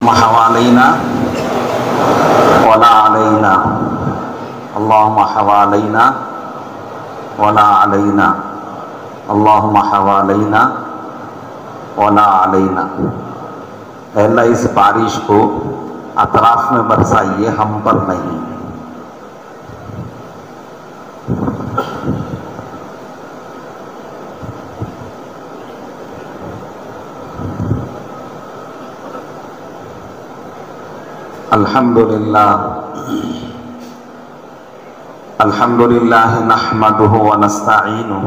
حوالينا ولا علينا اللهم حوالينا ولا علينا اللهم حوالينا ولا علينا۔ اے اللہ اس بارش کو اطراف میں برسائیے، ہم پر نہیں۔ الحمدللہ نحمده ونستعینه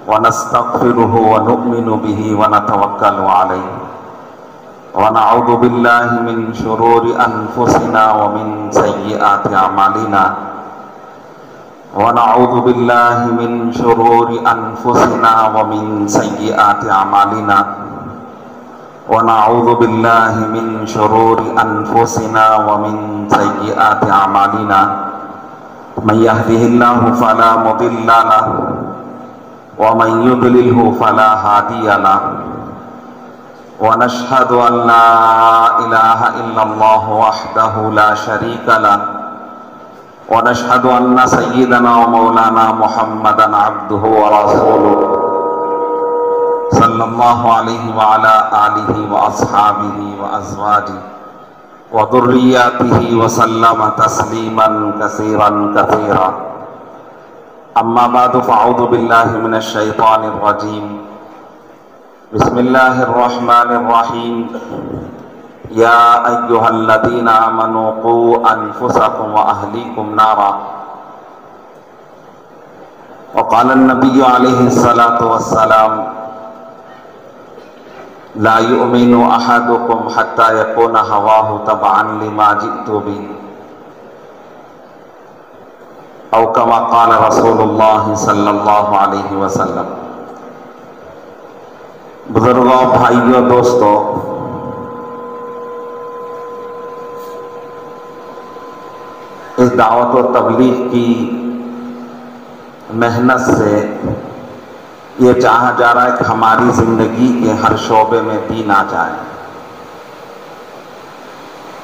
ونستغفره ونؤمن به ونتوکل علیہ ونعوذ باللہ من شرور انفسنا ومن سیئات اعمالنا ونعوذ باللہ من شرور انفسنا ومن سیئات اعمالنا ونعوذ باللہ من شرور انفسنا ومن سیئات اعمالنا من يهده الله فلا مضل له ومن يضلله فلا هادي له ونشهد أن لا إله إلا الله وحده لا شريك له ونشهد أن سيدنا ومولانا محمدا عبده ورسوله صلى الله عليه وعلى آله وأصحابه وأزواجه وذرياته وسلم تسليما كثيرا كثيرا۔ أما بعد فأعوذ بالله من الشيطان الرجيم، بسم الله الرحمن الرحيم، يا أيها الذين آمنوا قوا أنفسكم وأهليكم نارا۔ وقال النبي عليه الصلاة والسلام لا يؤمن أحدكم حتى يكون هواه تبعا لما جئت به، أو كما قال رسول الله صلی اللہ علیہ وسلم۔ بزرگوں، بھائیوں، دوستوں، اس دعوت و تبلیغ کی محنت سے یہ چاہا جا رہا ہے کہ ہماری زندگی کے ہر شعبے میں دین آ جائے،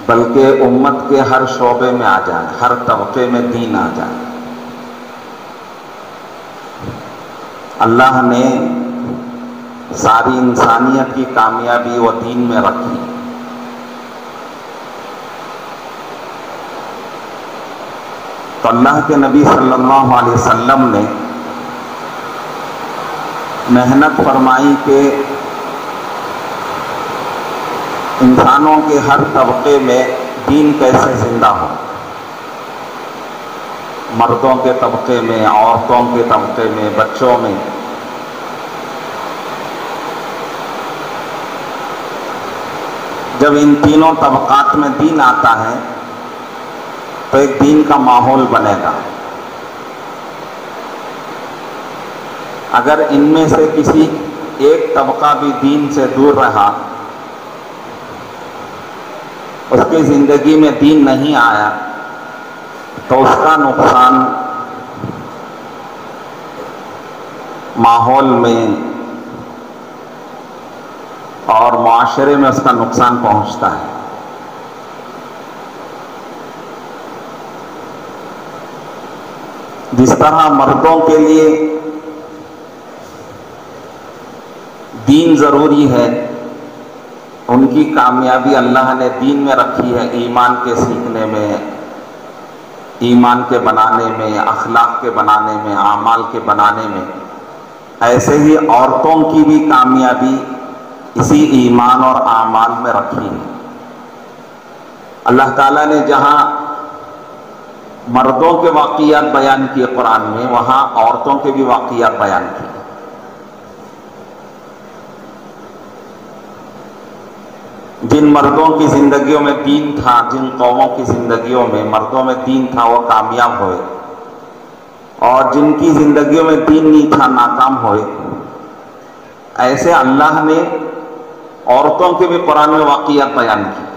بلکہ امت کے ہر شعبے میں آ جائے، ہر طبقے میں دین آ جائے۔ اللہ نے ساری انسانیت کی کامیابی وہ دین میں رکھی۔ تو اللہ کے نبی صلی اللہ علیہ وسلم نے محنت فرمائی کہ انسانوں کے ہر طبقے میں دین کیسے زندہ ہو، مردوں کے طبقے میں، عورتوں کے طبقے میں، بچوں میں۔ جب ان تینوں طبقات میں دین آتا ہے تو ایک دین کا ماحول بنے گا۔ اگر ان میں سے کسی ایک طبقہ بھی دین سے دور رہا، اس کی زندگی میں دین نہیں آیا، تو اس کا نقصان ماحول میں اور معاشرے میں اس کا نقصان پہنچتا ہے۔ جس طرح مردوں کے لیے دین ضروری ہے، ان کی کامیابی اللہ نے دین میں رکھی ہے، ایمان کے سیکھنے میں، ایمان کے بنانے میں، اخلاق کے بنانے میں، اعمال کے بنانے میں۔ ایسے ہی عورتوں کی بھی کامیابی اسی ایمان اور اعمال میں رکھی ہے۔ اللہ تعالیٰ نے جہاں مردوں کے واقعات بیان کیے قرآن میں، وہاں عورتوں کے بھی واقعات بیان کیے۔ جن مردوں کی زندگیوں میں دین تھا، جن قوموں کی زندگیوں میں مردوں میں دین تھا، وہ کامیاب ہوئے، اور جن کی زندگیوں میں دین نہیں تھا، ناکام ہوئے۔ ایسے اللہ نے عورتوں کے بھی قرآن میں واقعات بیان کیے،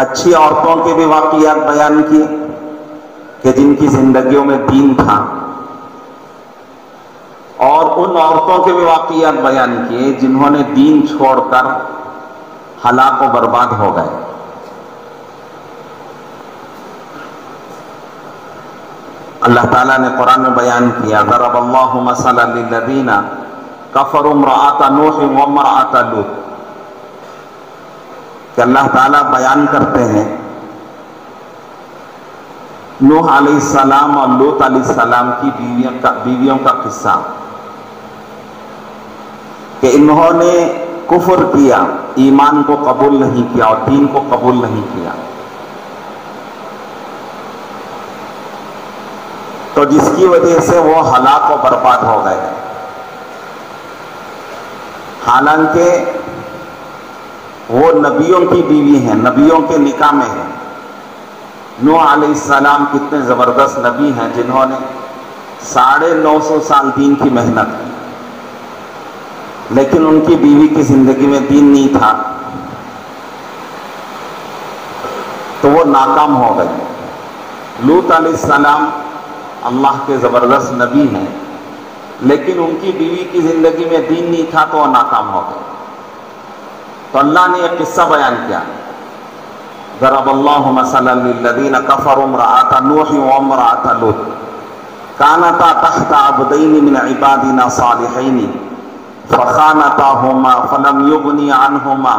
اچھی عورتوں کے بھی واقعات بیان کیے کہ جن کی زندگیوں میں دین تھا، اور ان عورتوں کے بھی واقعات بیان کیے جنہوں نے دین چھوڑ کر ہلاک و برباد ہو گئے. اللہ تعالیٰ نے قرآن میں بیان کیا ضرب اللہ مثلا للذین کفروا امرأۃ نوح وامرأۃ لوط، کہ اللہ تعالیٰ بیان کرتے ہیں نوح علیہ السلام اور لوط علیہ السلام کی بیویوں کا قصہ، کہ انہوں نے کفر کیا، ایمان کو قبول نہیں کیا اور دین کو قبول نہیں کیا، تو جس کی وجہ سے وہ ہلاک و برباد ہو گئے. حالانکہ وہ نبیوں کی بیوی ہیں، نبیوں کے نکاح میں ہیں. نوح علیہ السلام کتنے زبردست نبی ہیں جنہوں نے 950 سال دین کی محنت کی، لیکن ان کی بیوی کی زندگی میں دین نہیں تھا تو وہ ناکام ہو گئی. لوط علیہ السلام اللہ کے زبردست نبی ہیں، لیکن ان کی بیوی کی زندگی میں دین نہیں تھا تو وہ ناکام ہو گئے. تو اللہ نے ایک قصہ بیان کیا ضرب اللہ مثلا للذین کفروا امرأۃ نوح وامرأۃ لوط کانتا تحت عبدین من عبادنا صالحین فخانتاہما فلم یغنی عنہما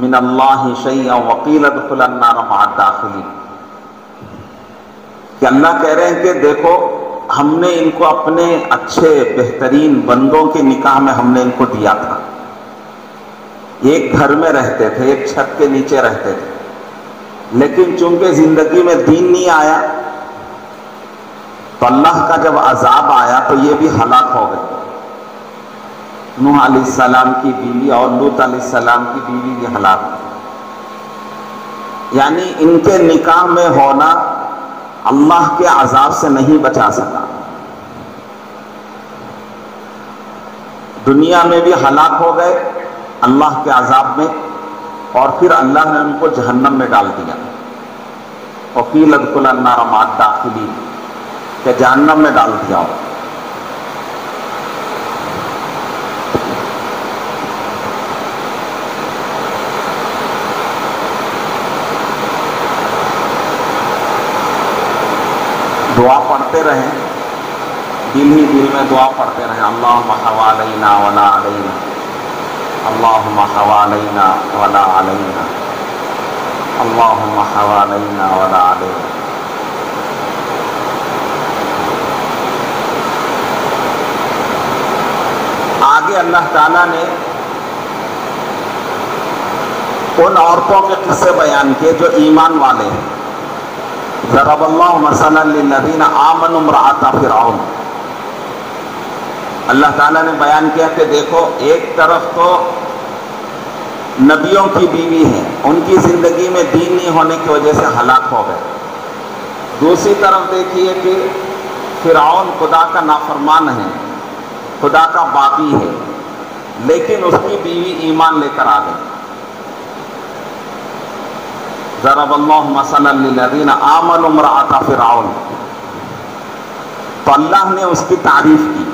من اللہ شیئا وقیل ادخلا النار مع الداخلین. کہ اللہ کہہ رہے ہیں کہ دیکھو ہم نے ان کو اپنے اچھے بہترین بندوں کے نکاح میں ہم نے ان کو دیا تھا. ایک گھر میں رہتے تھے، ایک چھت کے نیچے رہتے تھے، لیکن چونکہ زندگی میں دین نہیں آیا تو اللہ کا جب عذاب آیا تو یہ بھی ہلاک ہو گئے. نوح علیہ السلام کی بیوی اور لوط علیہ السلام کی بیوی بھی ہلاک ہوئی. یعنی ان کے نکاح میں ہونا اللہ کے عذاب سے نہیں بچا سکا. دنیا میں بھی ہلاک ہو گئے اللہ کے عذاب میں، اور پھر اللہ نے ان کو جہنم میں ڈال دیا. وقیل ادخلا النار مع الداخلین، کہ جہنم میں ڈال دیا. دعا پڑھتے رہیں، دل ہی دل میں دعا پڑھتے رہیں اللہم حوالینا ولا علینا، اللہم حوالینا ولا علینا، اللہم حوالینا ولا علینا. آگے اللہ تعالیٰ نے ان عورتوں کے قصے بیان کیے جو ایمان والے ہیں. ضرب اللہ مثلا للذین آمنوا امرأۃ فرعون. اللہ تعالیٰ نے بیان کیا کہ دیکھو ایک طرف تو نبیوں کی بیوی ہیں، ان کی زندگی میں دین نہیں ہونے کی وجہ سے ہلاک ہو گئے. دوسری طرف دیکھیے کہ فرعون خدا کا نافرمان ہے، خدا کا باغی ہے، لیکن اس کی بیوی ایمان لے کر آ گئی. ضرب اللہ مثلا للذین آمنوا امرأۃ فرعون. تو اللہ نے اس کی تعریف کی.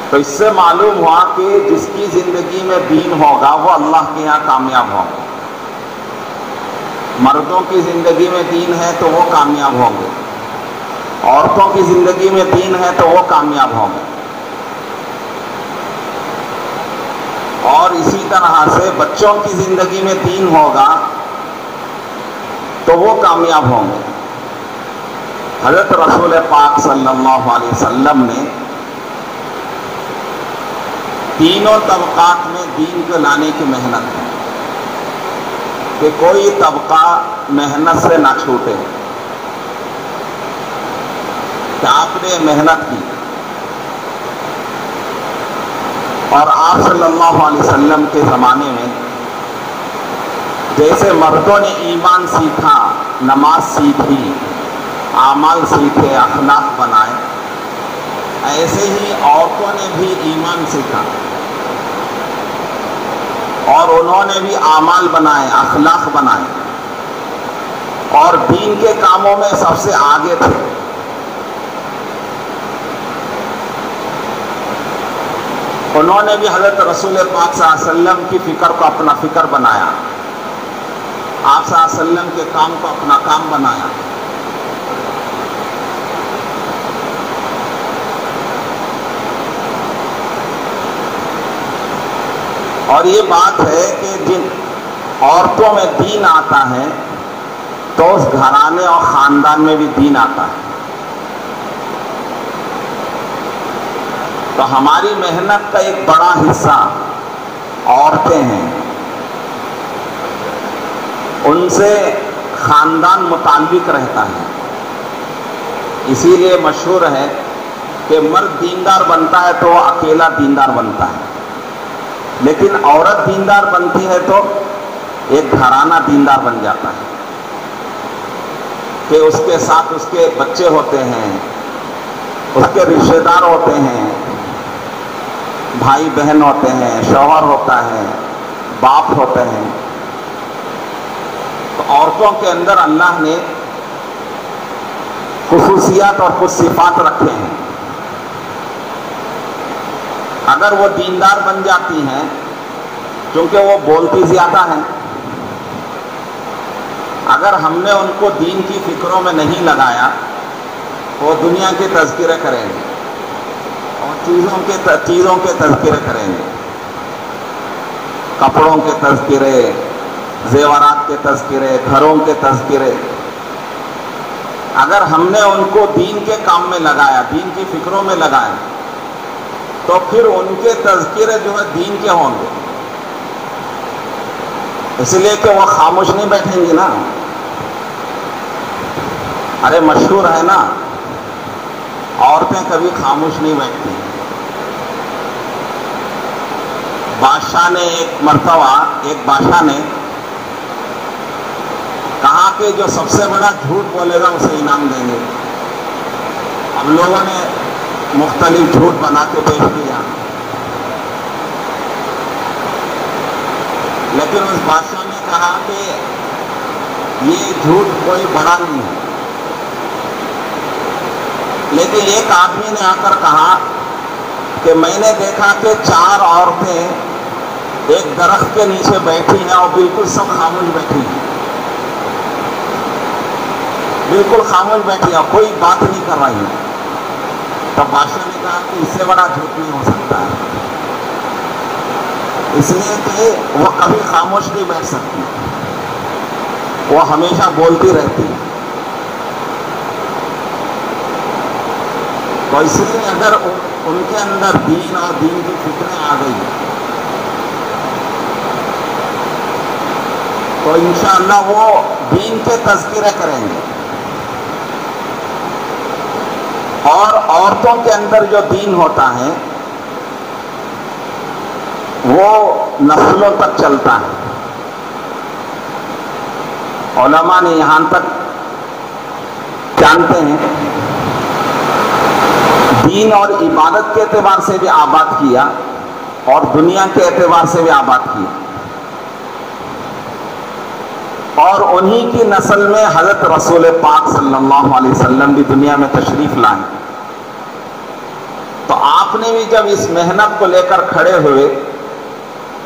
تو اس سے معلوم ہوا کہ جس کی زندگی میں دین ہوگا وہ اللہ کے یہاں کامیاب ہوگا. مردوں کی زندگی میں دین ہے تو وہ کامیاب ہوں گے، عورتوں کی زندگی میں دین ہے تو وہ کامیاب ہوں گے، اور اسی طرح سے بچوں کی زندگی میں دین ہوگا تو وہ کامیاب ہوں گے. حضرت رسول پاک صلی اللہ علیہ وسلم نے تینوں طبقات میں دین کو لانے کی محنت کی کہ کوئی طبقہ محنت سے نہ چھوٹے. کہ آپ نے محنت کی اور آپ صلی اللہ علیہ وسلم کے زمانے میں جیسے مردوں نے ایمان سیکھا، نماز سیکھی، اعمال سیکھے، اخلاق بنائے، ایسے ہی عورتوں نے بھی ایمان سیکھا اور انہوں نے بھی اعمال بنائے، اخلاق بنائے، اور دین کے کاموں میں سب سے آگے تھے. انہوں نے بھی حضرت رسول پاک صلی اللہ علیہ وسلم کی فکر کو اپنا فکر بنایا، آپ صلی اللہ علیہ وسلم کے کام کو اپنا کام بنایا۔ اور یہ بات ہے کہ جن عورتوں میں دین آتا ہے تو اس گھرانے اور خاندان میں بھی دین آتا ہے۔ تو ہماری محنت کا ایک بڑا حصہ عورتیں ہیں، ان سے خاندان متعلق رہتا ہے۔ اسی لیے مشہور ہے کہ مرد دیندار بنتا ہے تو وہ اکیلا دیندار بنتا ہے، لیکن عورت دیندار بنتی ہے تو ایک گھرانہ دیندار بن جاتا ہے، کہ اس کے ساتھ اس کے بچے ہوتے ہیں، اس کے رشتہ دار ہوتے ہیں، بھائی بہن ہوتے ہیں، شوہر ہوتا ہے، باپ ہوتے ہیں۔ تو عورتوں کے اندر اللہ نے خصوصیات اور کچھ صفات رکھے ہیں۔ اگر وہ دیندار بن جاتی ہیں، کیونکہ وہ بولتی زیادہ ہیں، اگر ہم نے ان کو دین کی فکروں میں نہیں لگایا، وہ دنیا کے تذکرے کریں گے اور چیزوں کے تذکرے کریں گے، کپڑوں کے تذکرے، زیورات کے تذکرے، گھروں کے تذکرے۔ اگر ہم نے ان کو دین کے کام میں لگایا، دین کی فکروں میں لگایا، تو پھر ان کے تذکرے جو ہے دین کے ہوں گے، اس لیے کہ وہ خاموش نہیں بیٹھیں گی نا۔ ارے مشہور ہے نا، عورتیں کبھی خاموش نہیں بیٹھتی۔ بادشاہ نے ایک مرتبہ ایک بادشاہ نے کہا کہ جو سب سے بڑا جھوٹ بولے گا اسے انعام دیں گے۔ اب لوگوں نے مختلف جھوٹ بنا کے پیش کیا، لیکن اس بادشاہ نے کہا کہ یہ جھوٹ کوئی بڑا نہیں ہے۔ لیکن ایک آدمی نے آ کر کہا کہ میں نے دیکھا کہ 4 عورتیں ایک درخت کے نیچے بیٹھی ہیں اور بالکل سب خاموش بیٹھی ہیں، بالکل خاموش بیٹھی ہیں، کوئی بات نہیں کر رہی ہیں۔ تب بادشاہ نے کہا کہ اس سے بڑا جھوٹ نہیں ہو سکتا ہے، اس لیے کہ وہ کبھی خاموش نہیں بیٹھ سکتی، وہ ہمیشہ بولتی رہتی ہے۔ تو اس لیے اگر ان کے اندر دین اور دین کی فکریں آ گئی تو انشاءاللہ وہ دین کے تذکرے کریں گے۔ اور عورتوں کے اندر جو دین ہوتا ہے وہ نسلوں تک چلتا ہے۔ علماء نے یہاں تک جانتے ہیں دین اور عبادت کے اعتبار سے بھی آباد کیا اور دنیا کے اعتبار سے بھی آباد کیا، اور انہی کی نسل میں حضرت رسول پاک صلی اللہ علیہ وسلم بھی دنیا میں تشریف لائے۔ تو آپ نے بھی جب اس محنت کو لے کر کھڑے ہوئے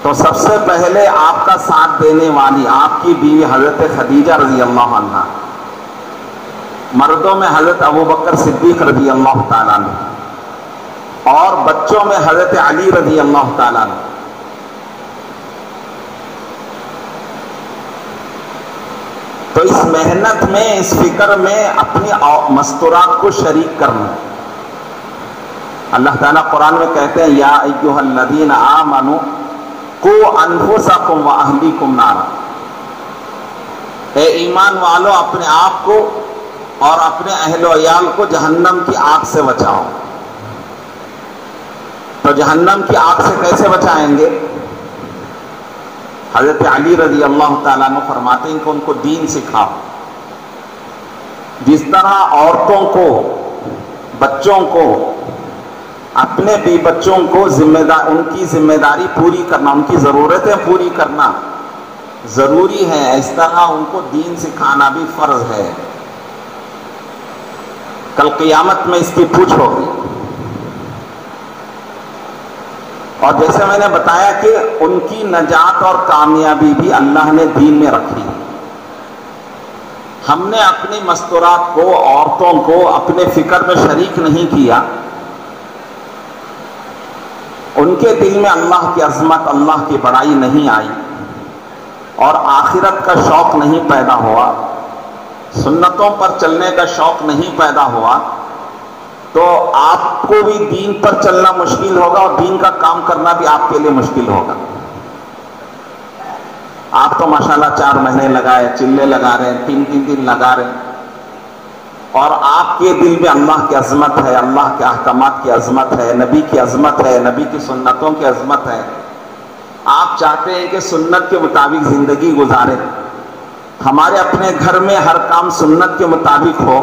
تو سب سے پہلے آپ کا ساتھ دینے والی آپ کی بیوی حضرت خدیجہ رضی اللہ عنہا، مردوں میں حضرت ابوبکر صدیق رضی اللہ تعالیٰ عنہ، اور بچوں میں حضرت علی رضی اللہ تعالیٰ عنہ۔ تو اس محنت میں، اس فکر میں اپنی مستورات کو شریک کرنا۔ اللہ تعالیٰ قرآن میں کہتے ہیں یا ایھا الذین آمنوا قوا انفسکم واہلیکم نارا، اے ایمان والو اپنے آپ کو اور اپنے اہل و عیال کو جہنم کی آگ سے بچاؤ۔ تو جہنم کی آگ سے کیسے بچائیں گے؟ حضرت علی رضی اللہ تعالیٰ عنہ فرماتے ہیں کہ ان کو دین سکھاؤ۔ جس طرح عورتوں کو، بچوں کو، اپنے بھی بچوں کو ان کی ذمہ داری پوری کرنا، ان کی ضرورتیں پوری کرنا ضروری ہے، اس طرح ان کو دین سکھانا بھی فرض ہے۔ کل قیامت میں اس کی پوچھ ہوگی۔ اور جیسے میں نے بتایا کہ ان کی نجات اور کامیابی بھی اللہ نے دین میں رکھی ہے۔ ہم نے اپنی مستورات کو، عورتوں کو اپنے فکر میں شریک نہیں کیا، ان کے دل میں اللہ کی عظمت، اللہ کی بڑائی نہیں آئی، اور آخرت کا شوق نہیں پیدا ہوا، سنتوں پر چلنے کا شوق نہیں پیدا ہوا، تو آپ کو بھی دین پر چلنا مشکل ہوگا اور دین کا کام کرنا بھی آپ کے لیے مشکل ہوگا۔ آپ تو ماشاءاللہ 4 مہینے لگائے، چلے لگا رہے ہیں، 3 دن لگا رہے ہیں، اور آپ کے دل میں اللہ کی عظمت ہے، اللہ کے احکامات کی عظمت ہے، نبی کی عظمت ہے، نبی کی سنتوں کی عظمت ہے۔ آپ چاہتے ہیں کہ سنت کے مطابق زندگی گزاریں، ہمارے اپنے گھر میں ہر کام سنت کے مطابق ہو۔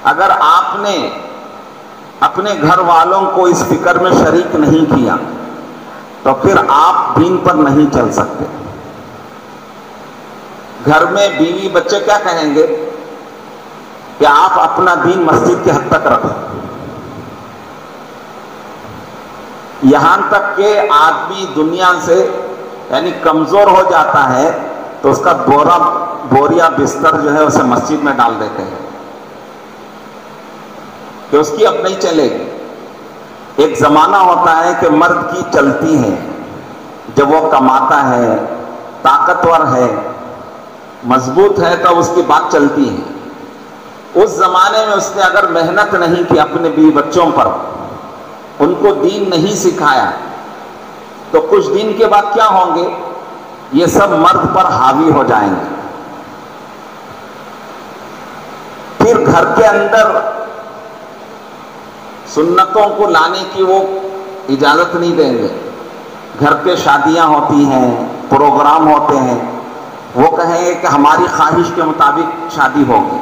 اگر آپ نے اپنے گھر والوں کو اس فکر میں شریک نہیں کیا تو پھر آپ دین پر نہیں چل سکتے۔ گھر میں بیوی بچے کیا کہیں گے کہ آپ اپنا دین مسجد کے حد تک رکھو، یہاں تک کہ آدمی دنیا سے یعنی کمزور ہو جاتا ہے تو اس کا بوریا بستر جو ہے اسے مسجد میں ڈال دیتے ہیں کہ اس کی اب نہیں چلے گی۔ ایک زمانہ ہوتا ہے کہ مرد کی چلتی ہے، جب وہ کماتا ہے، طاقتور ہے، مضبوط ہے، تو اس کی بات چلتی ہے۔ اس زمانے میں اس نے اگر محنت نہیں کی اپنے بیوی بچوں پر، ان کو دین نہیں سکھایا، تو کچھ دن کے بعد کیا ہوں گے؟ یہ سب مرد پر حاوی ہو جائیں گے۔ پھر گھر کے اندر سنتوں کو لانے کی وہ اجازت نہیں دیں گے۔ گھر کے شادیاں ہوتی ہیں، پروگرام ہوتے ہیں، وہ کہیں گے کہ ہماری خواہش کے مطابق شادی ہوگی۔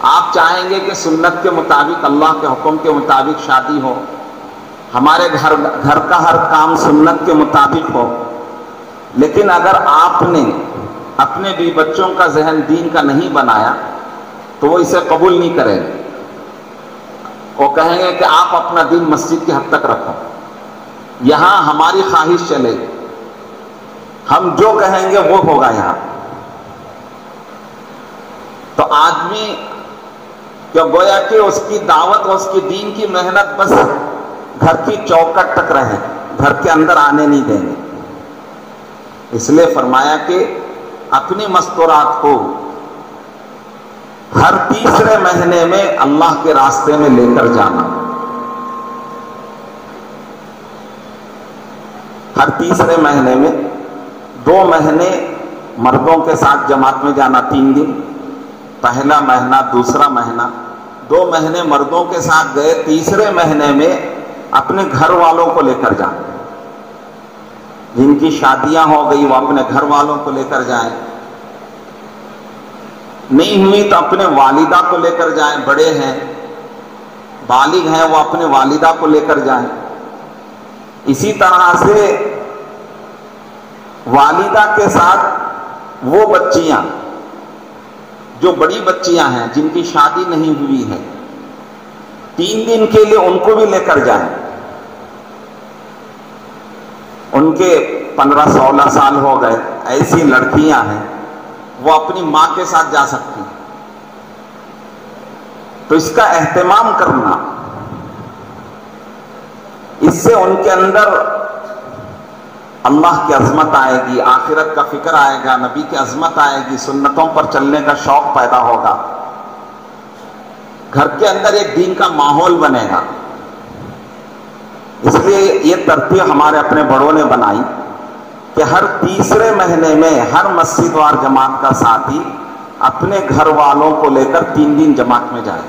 آپ چاہیں گے کہ سنت کے مطابق، اللہ کے حکم کے مطابق شادی ہو، ہمارے گھر کا ہر کام سنت کے مطابق ہو، لیکن اگر آپ نے اپنے بھی بچوں کا ذہن دین کا نہیں بنایا تو وہ اسے قبول نہیں کریں گے۔ وہ کہیں گے کہ آپ اپنا دین مسجد کے حد تک رکھو، یہاں ہماری خواہش چلے گی، ہم جو کہیں گے وہ ہوگا یہاں۔ تو آدمی کہ گویا کہ اس کی دعوت اور اس کی دین کی محنت بس گھر کی چوکٹ تک رہے، گھر کے اندر آنے نہیں دیں گے۔ اس لیے فرمایا کہ اپنی مستورات کو ہر تیسرے مہینے میں اللہ کے راستے میں لے کر جانا، ہر تیسرے مہینے میں 2 مہینے مردوں کے ساتھ جماعت میں جانا، 3 دن، پہلا مہینہ، دوسرا مہینہ، 2 مہینے مردوں کے ساتھ گئے، تیسرے مہینے میں اپنے گھر والوں کو لے کر جائیں، جن کی شادیاں ہو گئی وہ اپنے گھر والوں کو لے کر جائیں، نہیں ہوئی تو اپنے والدہ کو لے کر جائیں، بڑے ہیں بالغ ہیں وہ اپنے والدہ کو لے کر جائیں۔ اسی طرح سے والدہ کے ساتھ وہ بچیاں جو بڑی بچیاں ہیں جن کی شادی نہیں ہوئی ہے، 3 دن کے لیے ان کو بھی لے کر جائیں۔ ان کے 15-16 سال ہو گئے، ایسی لڑکیاں ہیں وہ اپنی ماں کے ساتھ جا سکتی ہیں، تو اس کا اہتمام کرنا، اس سے ان کے اندر اللہ کی عظمت آئے گی، آخرت کا فکر آئے گا، نبی کی عظمت آئے گی، سنتوں پر چلنے کا شوق پیدا ہوگا، گھر کے اندر ایک دین کا ماحول بنے گا۔ اس لیے یہ ترتیب ہمارے اپنے بڑوں نے بنائی کہ ہر تیسرے مہینے میں ہر مسجد وار جماعت کا ساتھی اپنے گھر والوں کو لے کر 3 دن جماعت میں جائے،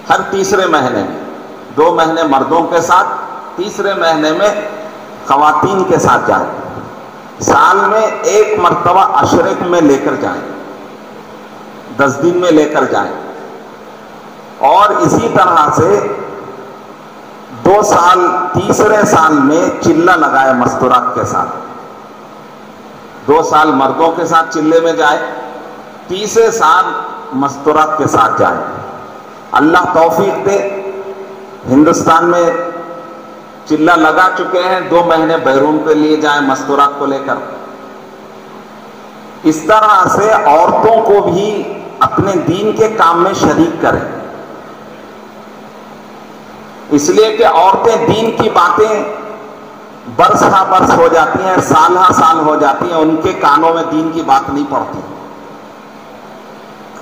ہر تیسرے مہینے میں 2 مہینے مردوں کے ساتھ، تیسرے مہینے میں خواتین کے ساتھ جائیں، سال میں 1 مرتبہ عشرے میں لے کر جائیں، 10 دن میں لے کر جائیں، اور اسی طرح سے 2 سال، تیسرے سال میں چلہ لگائے مستورات کے ساتھ، 2 سال مردوں کے ساتھ چلے میں جائے، تیسرے سال مستورات کے ساتھ جائے۔ اللہ توفیق دے ہندوستان میں چلا لگا چکے ہیں 2 مہینے بیرون کے لیے جائیں مستورات کو لے کر. اس طرح سے عورتوں کو بھی اپنے دین کے کام میں شریک کریں، اس لیے کہ عورتیں دین کی باتیں برس ہا برس ہو جاتی ہیں، سال ہا سال ہو جاتی ہیں، ان کے کانوں میں دین کی بات نہیں پڑتی.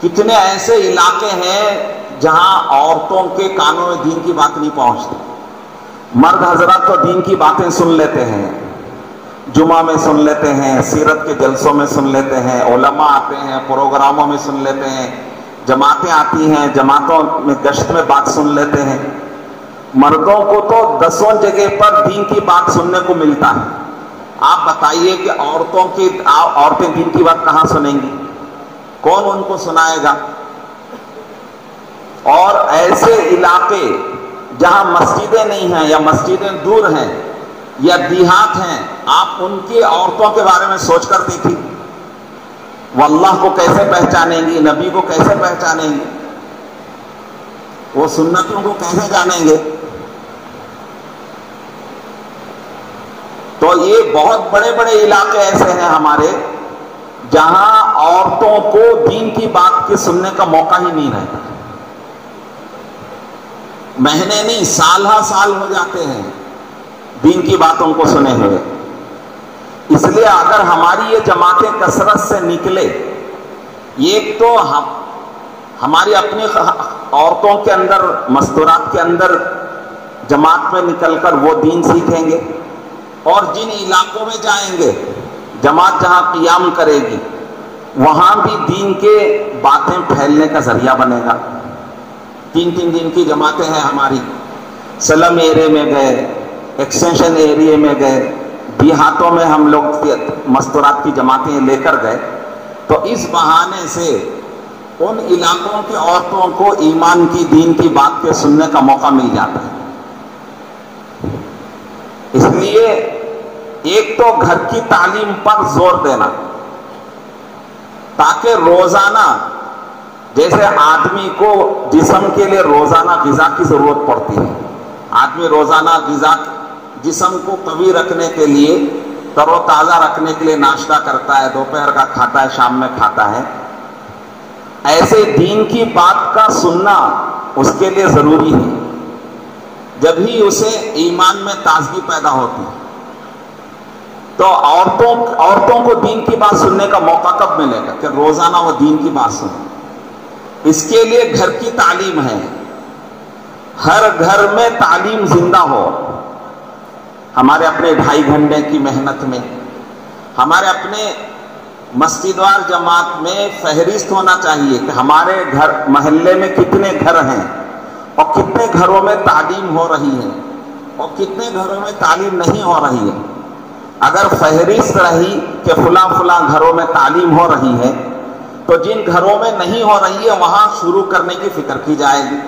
کتنے ایسے علاقے ہیں جہاں عورتوں کے کانوں میں دین کی بات نہیں پہنچتی. مرد حضرات تو دین کی باتیں سن لیتے ہیں، جمعہ میں سن لیتے ہیں، سیرت کے جلسوں میں سن لیتے ہیں، علماء آتے ہیں پروگراموں میں سن لیتے ہیں، جماعتیں آتی ہیں جماعتوں میں گشت میں بات سن لیتے ہیں. مردوں کو تو 10 جگہ پر دین کی بات سننے کو ملتا ہے. آپ بتائیے کہ عورتیں دین کی بات کہاں سنیں گی؟ کون ان کو سنائے گا؟ اور ایسے علاقے جہاں مسجدیں نہیں ہیں یا مسجدیں دور ہیں یا دیہات ہیں، آپ ان کی عورتوں کے بارے میں سوچ کر دیکھیں، وہ اللہ کو کیسے پہچانیں گی، نبی کو کیسے پہچانیں گے، وہ سنتوں کو کیسے جانیں گے؟ تو یہ بہت بڑے بڑے علاقے ایسے ہیں ہمارے جہاں عورتوں کو دین کی بات کے سننے کا موقع ہی نہیں رہتا. مہینے نہیں سال ہا سال ہو جاتے ہیں دین کی باتوں کو سنے ہوئے. اس لیے اگر ہماری یہ جماعتیں کثرت سے نکلے، ایک تو ہماری اپنی عورتوں کے اندر مستورات کے اندر جماعت میں نکل کر وہ دین سیکھیں گے، اور جن علاقوں میں جائیں گے جماعت جہاں قیام کرے گی وہاں بھی دین کے باتیں پھیلنے کا ذریعہ بنے گا. 3 دن کی جماعتیں ہیں ہماری، سلم ایرے میں گئے، ایکسٹینشن ایریے میں گئے، دیہاتوں میں ہم لوگ مستورات کی جماعتیں لے کر گئے. تو اس بہانے سے ان علاقوں کی عورتوں کو ایمان کی دین کی بات کے سننے کا موقع مل جاتا ہے. اس لیے ایک تو گھر کی تعلیم پر زور دینا، تاکہ روزانہ جیسے آدمی کو جسم کے لیے روزانہ غذا کی ضرورت پڑتی ہے، آدمی روزانہ غذا جسم کو قوی رکھنے کے لیے، تر و تازہ رکھنے کے لیے ناشتہ کرتا ہے، دوپہر کا کھاتا ہے، شام میں کھاتا ہے. ایسے دین کی بات کا سننا اس کے لیے ضروری ہے، جب ہی اسے ایمان میں تازگی پیدا ہوتی ہے. تو عورتوں کو دین کی بات سننے کا موقع کب ملے گا کہ روزانہ وہ دین کی بات سنیں. اس کے لیے گھر کی تعلیم ہے، ہر گھر میں تعلیم زندہ ہو. ہمارے اپنے 2.5 گھنٹے کی محنت میں، ہمارے اپنے مسجد وار جماعت میں فہرست ہونا چاہیے کہ ہمارے گھر محلے میں کتنے گھر ہیں اور کتنے گھروں میں تعلیم ہو رہی ہے اور کتنے گھروں میں تعلیم نہیں ہو رہی ہے. اگر فہرست رہی کہ فلاں فلاں گھروں میں تعلیم ہو رہی ہے تو جن گھروں میں نہیں ہو رہی ہے وہاں شروع کرنے کی فکر کی جائے گی.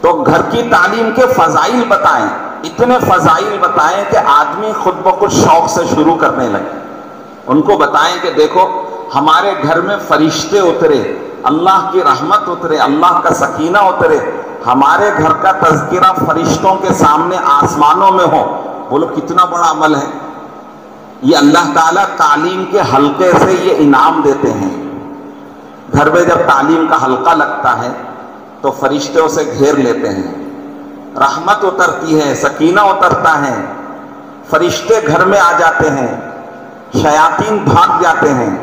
تو گھر کی تعلیم کے فضائل بتائیں، اتنے فضائل بتائیں کہ آدمی خود بخود شوق سے شروع کرنے لگے. ان کو بتائیں کہ دیکھو ہمارے گھر میں فرشتے اترے، اللہ کی رحمت اترے، اللہ کا سکینہ اترے، ہمارے گھر کا تذکرہ فرشتوں کے سامنے آسمانوں میں ہو. بولو کتنا بڑا عمل ہے یہ. اللہ تعالیٰ تعلیم کے حلقے سے یہ انعام دیتے ہیں. گھر میں جب تعلیم کا حلقہ لگتا ہے تو فرشتے اسے گھیر لیتے ہیں، رحمت اترتی ہے، سکینہ اترتا ہے، فرشتے گھر میں آ جاتے ہیں، شیاطین بھاگ جاتے ہیں.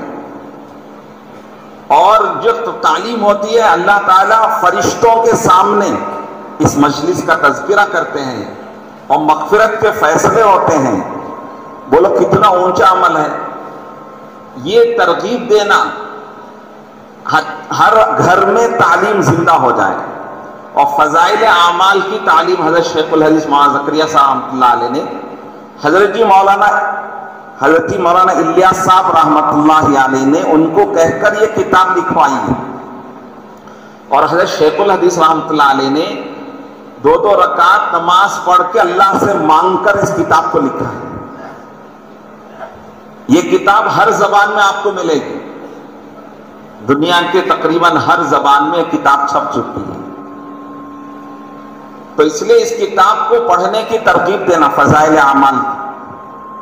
اور جو تعلیم ہوتی ہے اللہ تعالیٰ فرشتوں کے سامنے اس مجلس کا تذکرہ کرتے ہیں اور مغفرت کے فیصلے ہوتے ہیں. بولو کتنا اونچا عمل ہے. یہ ترغیب دینا ہر گھر میں تعلیم زندہ ہو جائے. اور فضائل اعمال کی تعلیم حضرت شیخ الحدیث مولانا زکریا صاحب رحمۃ اللہ علیہ نے حضرت مولانا الیاس صاحب رحمۃ اللہ علیہ نے ان کو کہہ کر یہ کتاب لکھوائی ہے. اور حضرت شیخ الحدیث رحمۃ اللہ علیہ نے 2 رکعت نماز پڑھ کے اللہ سے مانگ کر اس کتاب کو لکھا ہے. یہ کتاب ہر زبان میں آپ کو ملے گی، دنیا کے تقریباً ہر زبان میں کتاب چھپ چکی ہے. تو اس لیے اس کتاب کو پڑھنے کی ترغیب دینا، فضائل اعمال،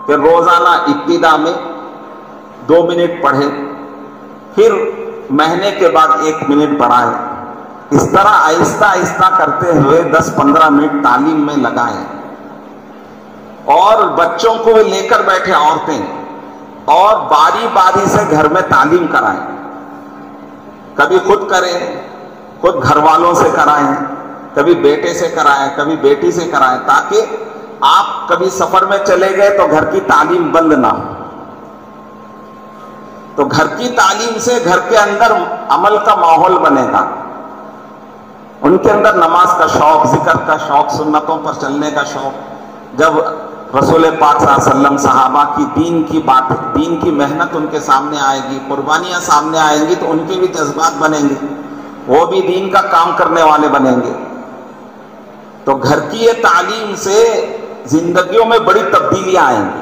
کہ روزانہ ابتدا میں 2 منٹ پڑھیں، پھر مہینے کے بعد 1 منٹ پڑھائیں، اس طرح آہستہ آہستہ کرتے ہوئے 10-15 منٹ تعلیم میں لگائیں، اور بچوں کو لے کر بیٹھے عورتیں، اور باری باری سے گھر میں تعلیم کرائیں، کبھی خود کریں، خود گھر والوں سے کرائیں، کبھی بیٹے سے کرائیں، کبھی بیٹی سے کرائیں، تاکہ آپ کبھی سفر میں چلے گئے تو گھر کی تعلیم بند نہ ہو۔ تو گھر کی تعلیم سے گھر کے اندر عمل کا ماحول بنے گا، ان کے اندر نماز کا شوق، ذکر کا شوق، سنتوں پر چلنے کا شوق۔ جب رسول پاک صلی اللہ علیہ وسلم، صحابہ کی دین کی بات، دین کی محنت ان کے سامنے آئے گی، قربانیاں سامنے آئیں گی، تو ان کے بھی جذبات بنیں گے، وہ بھی دین کا کام کرنے والے بنیں گے۔ تو گھر کی یہ تعلیم سے زندگیوں میں بڑی تبدیلیاں آئیں گی۔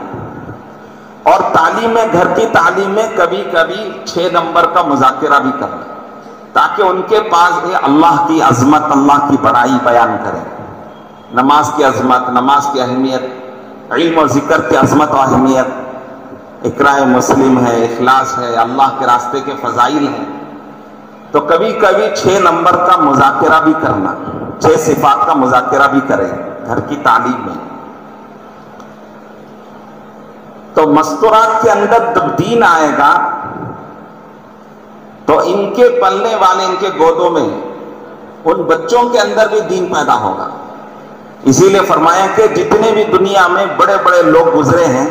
اور تعلیم میں، گھر کی تعلیم میں کبھی کبھی 6 نمبر کا مذاکرہ بھی کرنا، تاکہ ان کے پاس یہ اللہ کی عظمت، اللہ کی بڑائی بیان کریں، نماز کی عظمت، نماز کی اہمیت، علم و ذکر کی عظمت و اہمیت، اقراء مسلم ہے، اخلاص ہے، اللہ کے راستے کے فضائل ہیں۔ تو کبھی کبھی 6 نمبر کا مذاکرہ بھی کرنا، 6 صفات کا مذاکرہ بھی کریں گھر کی تعلیم میں۔ تو مستورات کے اندر جب دین آئے گا تو ان کے پلنے والے، ان کے گودوں میں، ان بچوں کے اندر بھی دین پیدا ہوگا۔ اسی لیے فرمایا کہ جتنے بھی دنیا میں بڑے بڑے لوگ گزرے ہیں،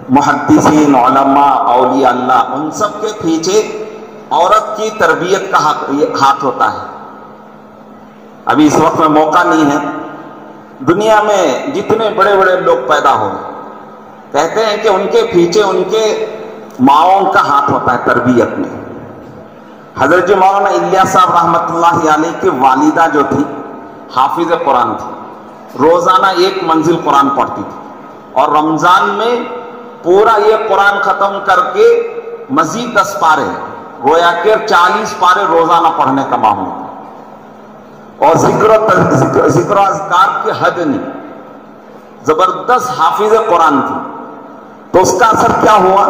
محدثین، علماء، اولیاء اللہ، ان سب کے پیچھے عورت کی تربیت کا ہاتھ ہوتا ہے۔ ابھی اس وقت میں موقع نہیں ہے، دنیا میں جتنے بڑے بڑے لوگ پیدا ہوئے، کہتے ہیں کہ ان کے پیچھے ان کے ماؤں کا ہاتھ ہوتا ہے تربیت میں۔ حضرت مولانا الیاس صاحب رحمۃ اللہ علیہ کی والدہ جو تھی، حافظ قرآن تھی، روزانہ 1 منزل قرآن پڑھتی تھی، اور رمضان میں پورا یہ قرآن ختم کر کے مزید 10 پارے، گویا کہ 40 پارے روزانہ پڑھنے کا معمول تھا، اور ذکر و اذکار کی حد نہیں، زبردست حافظ قرآن تھی۔ تو اس کا اثر کیا ہوا؟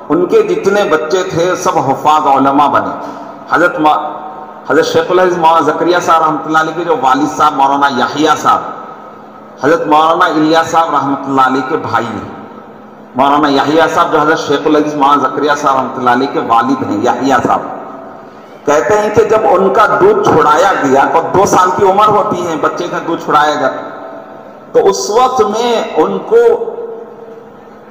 ان کے جتنے بچے تھے سب حفاظ علماء بنے۔ حضرت شیخ الحدیث مولانا زکریا صاحب رحمۃ اللہ علیہ کے جو والد صاحب مولانا یحییٰ صاحب، حضرت مولانا الیاس صاحب رحمۃ اللہ علیہ کے بھائی ہیں۔ مولانا یحییٰ صاحب جو حضرت شیخ الحدیث مولانا زکریا صاحب رحمۃ اللہ علیہ کے والد ہیں، یحییٰ صاحب، کہتے ہیں کہ جب ان کا دودھ چھڑایا گیا، اور 2 سال کی عمر ہوتی ہے بچے کا دودھ چھڑایا گیا، تو اس وقت میں ان کو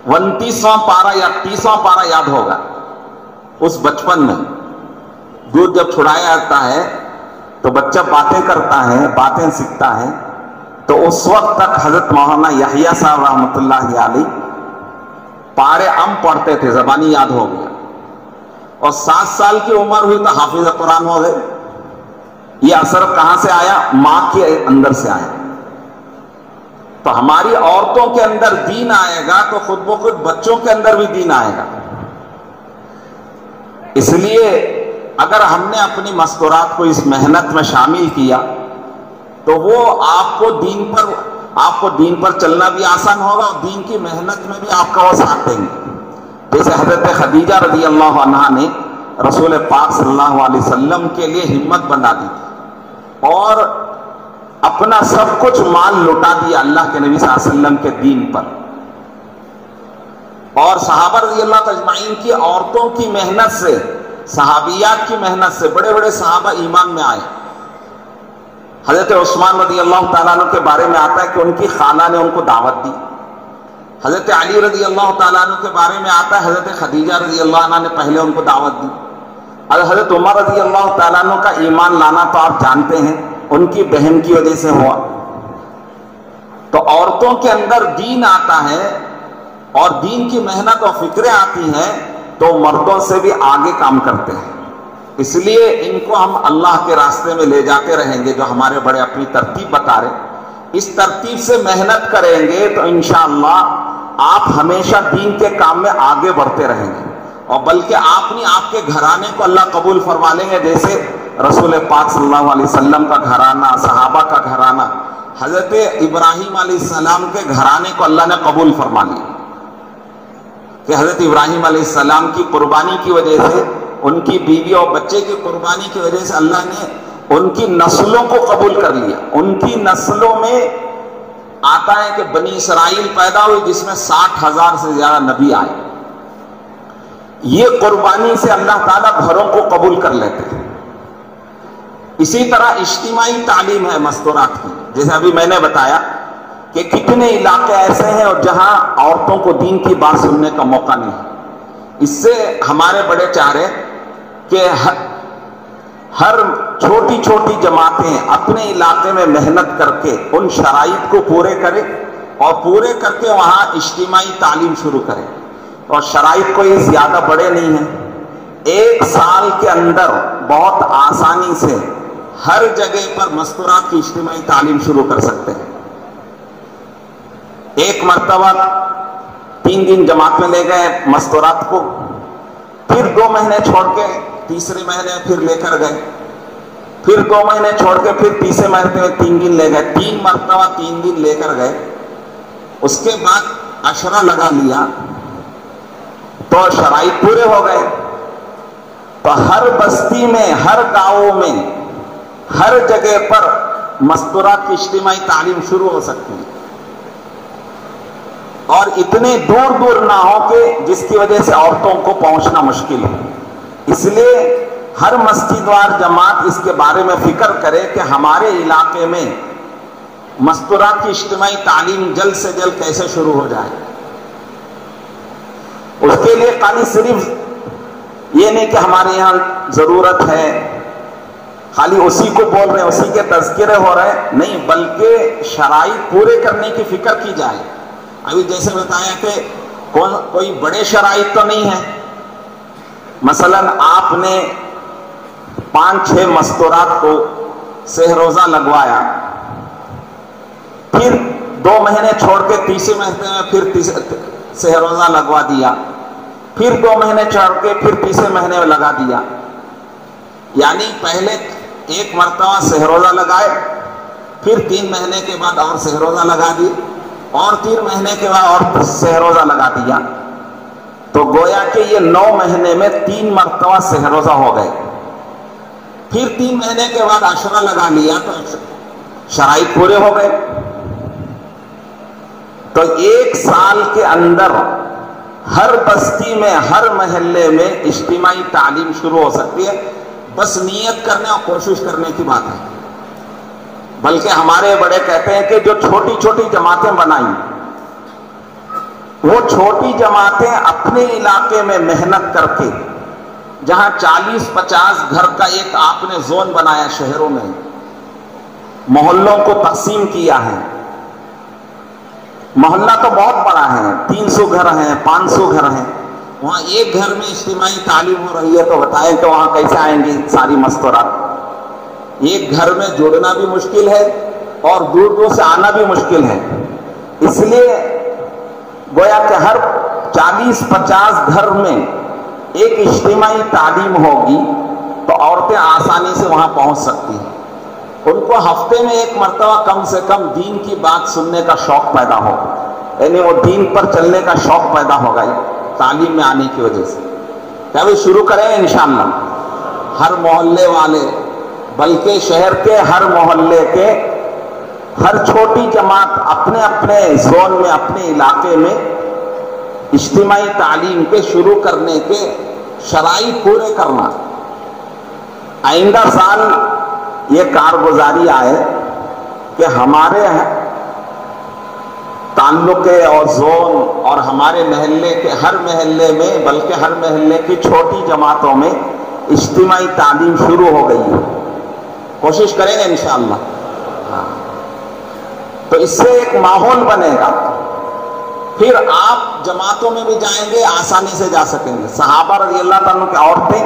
29واں پارہ یا 30واں پارہ یاد ہوگا۔ اس بچپن میں دودھ جب چھڑایا جاتا ہے تو بچہ باتیں کرتا ہے، باتیں سیکھتا ہے، تو اس وقت تک حضرت مولانا یحییٰ صاحب رحمۃ اللہ علیہ پارے پڑھتے تھے، زبانی یاد ہو گیا، اور 7 سال کی عمر ہوئی تو حافظ قرآن ہو گئے۔ یہ اثر کہاں سے آیا؟ ماں کے اندر سے آیا۔ تو ہماری عورتوں کے اندر دین آئے گا تو خود بخود بچوں کے اندر بھی دین آئے گا۔ اس لیے اگر ہم نے اپنی مستورات کو اس محنت میں شامل کیا تو وہ آپ کو دین پر چلنا بھی آسان ہوگا، اور دین کی محنت میں بھی آپ کا وہ ساتھ دیں گے۔ جیسے حضرت خدیجہ رضی اللہ عنہا نے رسول پاک صلی اللہ علیہ وسلم کے لیے ہمت بنا دی تھی، اور اپنا سب کچھ مال لٹا دیا اللہ کے نبی صلی اللہ علیہ وسلم کے دین پر۔ اور صحابہ رضی اللہ اجمعین کی عورتوں کی محنت سے، صحابیات کی محنت سے بڑے بڑے صحابہ ایمان میں آئے۔ حضرت عثمان رضی اللہ تعالیٰ عنہ کے بارے میں آتا ہے کہ ان کی خالہ نے ان کو دعوت دی۔ حضرت علی رضی اللہ تعالیٰ عنہ کے بارے میں آتا ہے حضرت خدیجہ رضی اللہ عنہ نے پہلے ان کو دعوت دی۔ اور حضرت عمر رضی اللہ تعالیٰ عنہ کا ایمان لانا تو آپ جانتے ہیں ان کی بہن کی وجہ سے ہوا۔ تو عورتوں کے اندر دین آتا ہے اور دین کی محنت اور فکریں آتی ہیں تو مردوں سے بھی آگے کام کرتے ہیں۔ اس لیے ان کو ہم اللہ کے راستے میں لے جاتے رہیں گے، جو ہمارے بڑے اپنی ترتیب بتا رہے، اس ترتیب سے محنت کریں گے تو انشاءاللہ آپ ہمیشہ دین کے کام میں آگے بڑھتے رہیں گے، اور بلکہ آپ نہیں، آپ کے گھرانے کو اللہ قبول فرما لیں گے، جیسے رسول پاک صلی اللہ علیہ وسلم کا گھرانہ، صحابہ کا گھرانہ حضرت ابراہیم علیہ السلام کے گھرانے کو اللہ نے قبول فرما لیا کہ حضرت ابراہیم علیہ السلام کی قربانی کی وجہ سے، ان کی بیوی اور بچے کی قربانی کی وجہ سے اللہ نے ان کی نسلوں کو قبول کر لیا۔ ان کی نسلوں میں آتا ہے کہ بنی اسرائیل پیدا ہوئی جس میں 60,000 سے زیادہ نبی آئے۔ یہ قربانی سے اللہ تعالیٰ گھروں کو قبول کر لیتے ہیں۔ اسی طرح اجتماعی تعلیم ہے مستورات کی، جیسے ابھی میں نے بتایا کہ کتنے علاقے ایسے ہیں اور جہاں عورتوں کو دین کی بات سننے کا موقع نہیں ہے۔ اس سے ہمارے بڑے چاہ رہے کہ ہر چھوٹی چھوٹی جماعتیں اپنے علاقے میں محنت کر کے ان شرائط کو پورے کرے اور پورے کر کے وہاں اجتماعی تعلیم شروع کرے۔ اور شرائط کوئی زیادہ بڑے نہیں ہیں، 1 سال کے اندر بہت آسانی سے ہر جگہ پر مستورات کی اجتماعی تعلیم شروع کر سکتے ہیں۔ ایک مرتبہ 3 دن جماعت میں لے گئے مستورات کو، پھر 2 مہینے چھوڑ کے تیسرے مہینے پھر لے کر گئے، پھر 2 مہینے چھوڑ کے پھر تیسرے مہینے میں 3 دن لے گئے، 3 مرتبہ 3 دن لے کر گئے۔ اس کے بعد عشرہ لگا لیا تو شرائط پورے ہو گئے، تو ہر بستی میں، ہر گاؤں میں، ہر جگہ پر مستورات کی اجتماعی تعلیم شروع ہو سکتی ہے، اور اتنے دور دور نہ ہو کہ جس کی وجہ سے عورتوں کو پہنچنا مشکل ہو۔ اس لیے ہر مسجد وار جماعت اس کے بارے میں فکر کرے کہ ہمارے علاقے میں مستورات کی اجتماعی تعلیم جلد سے جلد کیسے شروع ہو جائے۔ اس کے لیے خالی صرف یہ نہیں کہ ہمارے یہاں ضرورت ہے، خالی اسی کو بول رہے ہیں، اسی کے تذکرے ہو رہے ہیں، نہیں، بلکہ شرائط پورے کرنے کی فکر کی جائے۔ ابھی جیسے بتایا کہ کوئی بڑے شرائط تو نہیں ہے، مثلا آپ نے 5-6 مستورات کو سہ روزہ لگوایا، پھر 2 مہینے چھوڑ کے تیسرے مہینے میں پھر سہ روزہ لگوا دیا، پھر 2 مہینے چھوڑ کے پھر تیسرے مہینے میں لگا دیا، یعنی پہلے 1 مرتبہ سہ روزہ لگائے، پھر 3 مہینے کے بعد اور سہ روزہ لگا دی، اور 3 مہینے کے بعد اور سہ روزہ لگا دیا، تو گویا کہ یہ 9 مہینے میں 3 مرتبہ سہ روزہ ہو گئے۔ پھر 3 مہینے کے بعد عشرہ لگا لیا تو شرائط پورے ہو گئے۔ تو 1 سال کے اندر ہر بستی میں، ہر محلے میں اجتماعی تعلیم شروع ہو سکتی ہے، بس نیت کرنے اور کوشش کرنے کی بات ہے۔ بلکہ ہمارے بڑے کہتے ہیں کہ جو چھوٹی چھوٹی جماعتیں بنائیں، وہ چھوٹی جماعتیں اپنے علاقے میں محنت کر کے، جہاں 40-50 گھر کا ایک آپ نے زون بنایا شہروں میں، محلوں کو تقسیم کیا ہے، محلہ تو بہت بڑا ہے، 300 گھر ہیں، 500 گھر ہیں، وہاں ایک گھر میں اجتماعی تعلیم ہو رہی ہے، تو بتائیں کہ وہاں کیسے آئیں گی ساری مستورات؟ ایک گھر میں جڑنا بھی مشکل ہے اور دور دور سے آنا بھی مشکل ہے۔ اس لیے گویا کہ ہر 40-50 گھر میں ایک اجتماعی تعلیم ہوگی تو عورتیں آسانی سے وہاں پہنچ سکتی ہیں۔ ان کو ہفتے میں 1 مرتبہ کم سے کم دین کی بات سننے کا شوق پیدا ہوگا، یعنی وہ دین پر چلنے کا شوق پیدا ہوگا تعلیم میں آنے کی وجہ سے۔ کیا بھی شروع کریں گے انشاءاللہ؟ ہر محلے والے، بلکہ شہر کے ہر محلے کے ہر چھوٹی جماعت اپنے اپنے زون میں، اپنے علاقے میں اجتماعی تعلیم کے شروع کرنے کے شرائط پورے کرنا۔ آئندہ سال یہ کارگزاری آئے کہ ہمارے تعلقے اور زون اور ہمارے محلے کے ہر محلے میں، بلکہ ہر محلے کی چھوٹی جماعتوں میں اجتماعی تعلیم شروع ہو گئی ہے۔ کوشش کریں گے انشاءاللہ۔ تو اس سے ایک ماحول بنے گا، پھر آپ جماعتوں میں بھی جائیں گے، آسانی سے جا سکیں گے۔ صحابہ رضی اللہ تعالیٰ کی عورتیں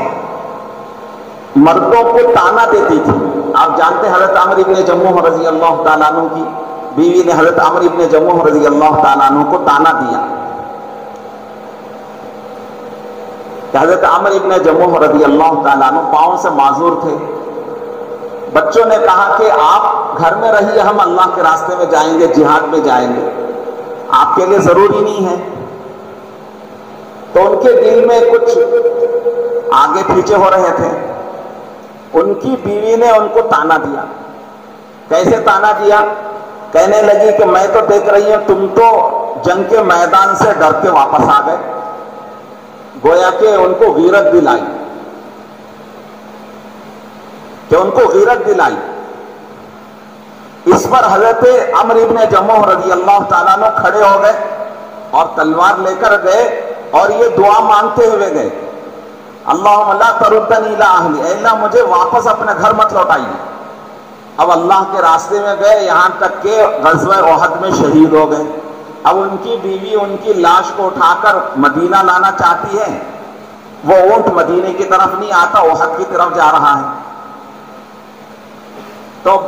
مردوں کو تانا دیتی تھی۔ آپ جانتے ہیں حضرت عمرو ابن جموح رضی اللہ تعالیٰ عنہ کی بیوی نے حضرت عمرو ابن جموح رضی اللہ تعالیٰ عنہ کو تانا دیا کہ حضرت عمرو ابن جموح رضی اللہ تعالیٰ عنہ پاؤں سے معذور تھے۔ بچوں نے کہا کہ آپ آپ گھر میں رہیے، ہم اللہ کے راستے میں جائیں گے، جہاد میں جائیں گے، آپ کے لیے ضروری نہیں ہے۔ تو ان کے دل میں کچھ آگے پیچھے ہو رہے تھے۔ ان کی بیوی نے ان کو تانا دیا۔ کیسے تانا دیا؟ کہنے لگی کہ میں تو دیکھ رہی ہوں تم تو جنگ کے میدان سے ڈر کے واپس آ گئے، گویا کہ ان کو غیرت دلائی، کہ ان کو غیرت دلائی۔ اس پر حضرت عمرو ابن جموح رضی اللہ تعالیٰ عنہ کھڑے ہو گئے اور تلوار لے کر گئے اور یہ دعا مانگتے ہوئے گئے، اللہم لا تردنی الی اہلی، اے اللہ مجھے واپس اپنے گھر مت لوٹائیے۔ اب اللہ کے راستے میں گئے، یہاں تک کہ غزوہ احد میں شہید ہو گئے۔ اب ان کی بیوی ان کی لاش کو اٹھا کر مدینہ لانا چاہتی ہے، وہ اونٹ مدینے کی طرف نہیں آتا، احد کی طرف جا رہا ہے، تو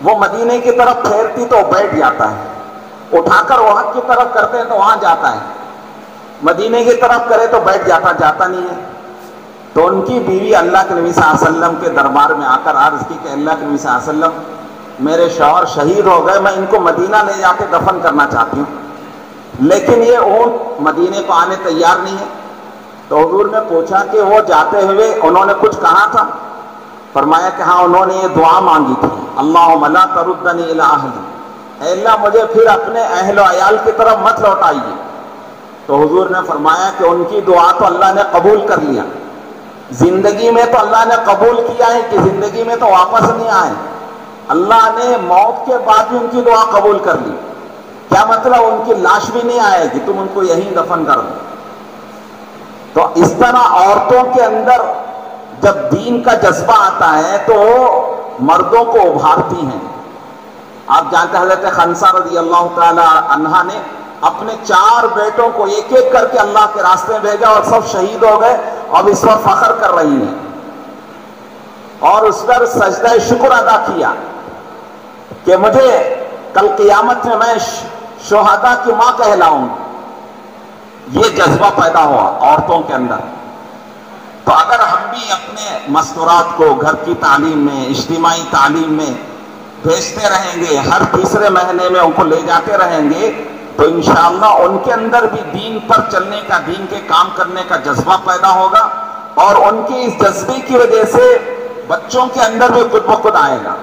وہ مدینے کی طرف پھیرتی تو بیٹھ جاتا ہے، اٹھا کر احد کی طرف کرتے ہیں تو وہاں جاتا ہے، مدینے کی طرف کرے تو بیٹھ جاتا نہیں ہے۔ تو ان کی بیوی اللہ کے نبی صلی اللہ علیہ وسلم کے دربار میں آ کر عرض کی کہ اللہ کے نبی صلی اللہ علیہ وسلم میرے شوہر شہید ہو گئے، میں ان کو مدینہ لے جا کے دفن کرنا چاہتی ہوں، لیکن یہ اونٹ مدینے کو آنے تیار نہیں ہے۔ تو حضور نے پوچھا کہ وہ جاتے ہوئے انہوں نے کچھ کہا تھا؟ فرمایا کہ ہاں انہوں نے یہ دعا مانگی تھی، اللہم لا تردنی الی اہلی، اے اللہ مجھے پھر اپنے اہل و عیال کی طرف مت لوٹائیے۔ تو حضور نے فرمایا کہ ان کی دعا تو اللہ نے قبول کر لیا، زندگی میں تو اللہ نے قبول کیا ہے کہ زندگی میں تو واپس نہیں آئے، اللہ نے موت کے بعد بھی ان کی دعا قبول کر لی۔ کیا مطلب؟ ان کی لاش بھی نہیں آئے گی، تم ان کو یہیں دفن کر دو۔ تو اس طرح عورتوں کے اندر جب دین کا جذبہ آتا ہے تو مردوں کو ابھارتی ہیں۔ آپ جانتے ہیں حضرت خنسا رضی اللہ تعالی عنہا نے اپنے 4 بیٹوں کو ایک ایک کر کے اللہ کے راستے میں بھیجا اور سب شہید ہو گئے، اب اس پر فخر کر رہی ہیں اور اس پر سجدہ شکر ادا کیا کہ مجھے کل قیامت میں شہداء کی ماں کہلاؤں۔ یہ جذبہ پیدا ہوا عورتوں کے اندر۔ تو اگر ہم بھی اپنے مستورات کو گھر کی تعلیم میں، اجتماعی تعلیم میں بھیجتے رہیں گے، ہر تیسرے مہینے میں ان کو لے جاتے رہیں گے، تو انشاءاللہ ان کے اندر بھی دین پر چلنے کا، دین کے کام کرنے کا جذبہ پیدا ہوگا، اور ان کی اس جذبے کی وجہ سے بچوں کے اندر بھی خود بخود آئے گا۔